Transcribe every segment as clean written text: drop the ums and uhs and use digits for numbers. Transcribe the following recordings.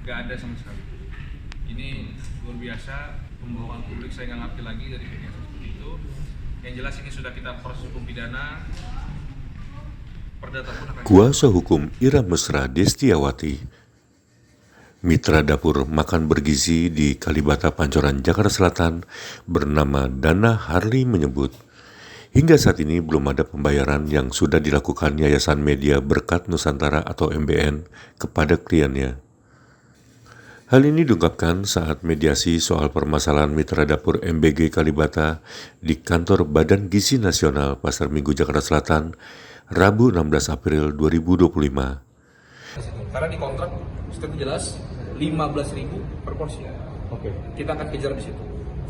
nggak ada sama sekali. Ini luar biasa, pembohongan publik, saya nggak ngerti lagi dari kegiatan seperti itu. Yang jelas ini sudah kita proses hukum pidana. Perdata pun akan... Kuasa hukum Ira Mesra Destiawati, mitra dapur makan bergizi di Kalibata Pancoran, Jakarta Selatan bernama Dana Harli menyebut, hingga saat ini belum ada pembayaran yang sudah dilakukan Yayasan Media Berkat Nusantara atau MBN kepada kliennya. Hal ini diungkapkan saat mediasi soal permasalahan mitra dapur MBG Kalibata di kantor Badan Gizi Nasional Pasar Minggu, Jakarta Selatan, Rabu 16 April 2025. Karena di kontrak sudah jelas 15.000 per porsi. Oke. Kita akan kejar di situ.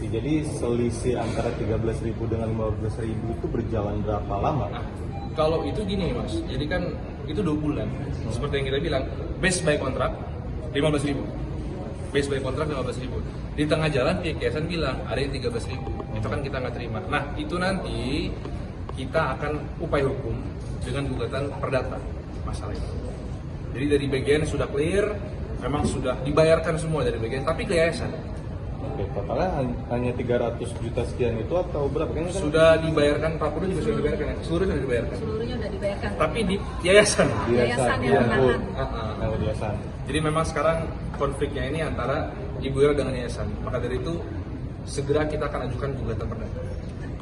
Jadi selisih antara 13.000 dengan 15.000 itu berjalan berapa lama? Nah, kalau itu gini Mas, jadi kan itu 2 bulan. Seperti yang kita bilang, base by kontrak 15.000. Base by kontrak 15.000. Di tengah jalan pihak yayasan bilang ada yang 13.000. Itu kan kita nggak terima. Nah, itu nanti kita akan upaya hukum dengan gugatan perdata masalah itu. Jadi dari bagian sudah clear, memang sudah dibayarkan semua dari bagian, tapi ke yayasan. Oke, totalnya hanya 300 juta sekian itu atau berapa? Kan Sudah dibayarkan, Pak Purno juga sudah dibayarkan ya? Seluruhnya sudah dibayarkan. Seluruhnya sudah dibayarkan. Tapi di yayasan. Yayasan yang menahan. Yang yayasan. Jadi memang sekarang konfliknya ini antara Ibu Ira dengan yayasan. Maka dari itu segera kita akan ajukan gugatan perdata.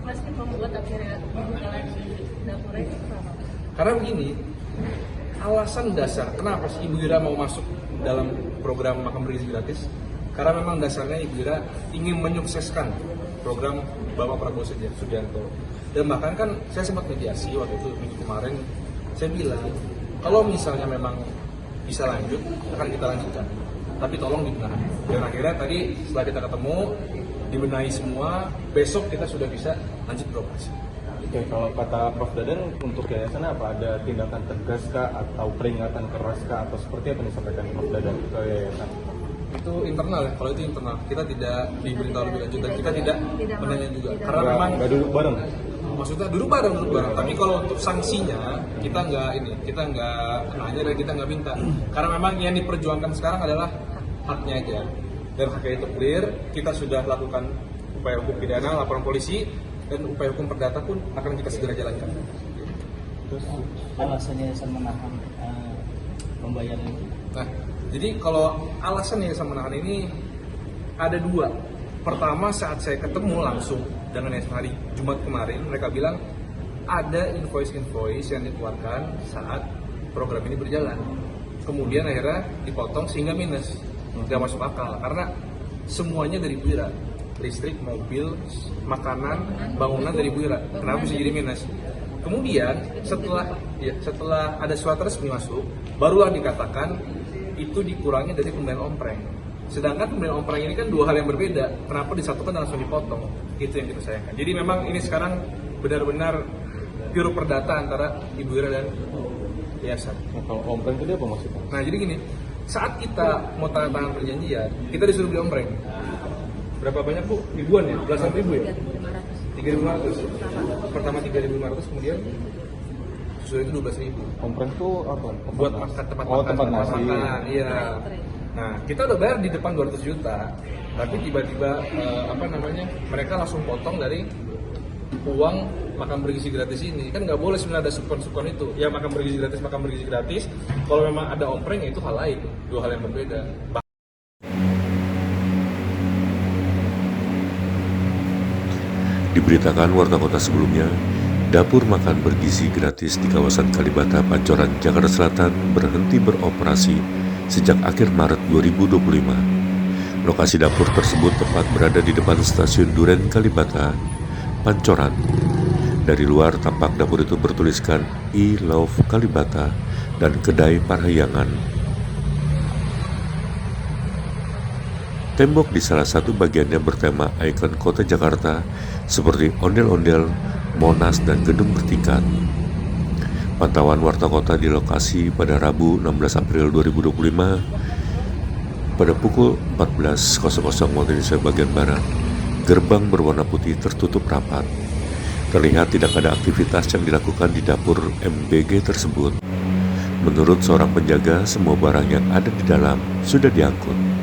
Mas, membuat akhirnya dibuka lagi dapurnya itu kenapa? Karena begini, alasan dasar kenapa sih Ibu Ira mau masuk dalam program makan bergizi gratis? Karena memang dasarnya Ibu Ira ingin menyukseskan program Bapak Prabowo Subianto. Dan bahkan kan saya sempat mediasi waktu itu minggu kemarin, saya bilang kalau misalnya memang bisa lanjut, akan kita lanjutkan. Tapi tolong dibenahi. Dan akhirnya tadi setelah kita ketemu, dibenahi semua, besok kita sudah bisa lanjut beroperasi. Oke, kalau kata Prof. Dadan untuk yayasan apa? Ada tindakan tegas kah atau peringatan keras kah atau seperti apa yang disampaikan Prof. Dadan ke yayasan? Itu internal ya, kalau itu internal. Kita tidak diberitahu lebih lanjut dan kita tidak menanya juga. Karena Nggak- memang nggak duduk bareng? maksudnya duduk bareng. Tapi kalau untuk sanksinya kita nggak nanya dan kita nggak minta. Karena memang yang diperjuangkan sekarang adalah haknya aja. Dan haknya itu clear, kita sudah lakukan upaya hukum pidana, laporan polisi, dan upaya hukum perdata pun akan kita segera jalankan. Terus alasannya saya menahan pembayaran itu. Nah, jadi kalau alasan yang saya menahan ini ada 2. Pertama, saat saya ketemu langsung dengan yayasan hari Jumat kemarin, mereka bilang ada invoice yang dikeluarkan saat program ini berjalan. Kemudian akhirnya dipotong sehingga minus. Nggak masuk akal, karena semuanya dari Bu Ira. Listrik, mobil, makanan, bangunan dari Bu Ira. Kenapa bisa jadi minus? Kemudian setelah ada surat resmi masuk, barulah dikatakan itu dikurangi dari pembelian ompreng. Sedangkan pembelian ompreng ini kan 2 hal yang berbeda. Kenapa disatukan dan langsung dipotong? Itu yang kita sayangkan. Jadi memang ini sekarang benar-benar pure perdata antara Ibu Ira dan yayasan. nah, kalau ompreng itu apa maksudnya? Nah jadi gini, saat kita mau tanda tangan perjanjian, kita disuruh beli ompreng. Berapa banyak Bu? Ribuan ya? Belasan ribu ya? 3.500. Pertama 3.500, kemudian sesudah itu 12.000. Ompreng itu apa? Buat makan tempat Oh, makan. tempat nasi. Makan, iya. Nah kita udah bayar di depan 200 juta, tapi tiba-tiba mereka langsung potong dari uang makan bergizi gratis ini. Kan nggak boleh sebenarnya ada supon itu. Ya makan bergizi gratis. Kalau memang ada ompreng ya itu hal lain, 2 hal yang berbeda. Diberitakan warta kota sebelumnya, dapur makan bergizi gratis di kawasan Kalibata Pancoran, Jakarta Selatan berhenti beroperasi sejak akhir Maret 2025. Lokasi dapur tersebut tepat berada di depan stasiun Duren Kalibata, Pancoran. Dari luar tampak dapur itu bertuliskan I Love Kalibata dan Kedai Parahyangan. Tembok di salah satu bagiannya bertema ikon kota Jakarta seperti ondel-ondel, Monas, dan gedung bertingkat. Pantauan warta kota di lokasi pada Rabu 16 April 2025 pada pukul 14.00 waktu Indonesia bagian Barat, gerbang berwarna putih tertutup rapat. Terlihat tidak ada aktivitas yang dilakukan di dapur MBG tersebut. Menurut seorang penjaga, semua barang yang ada di dalam sudah diangkut.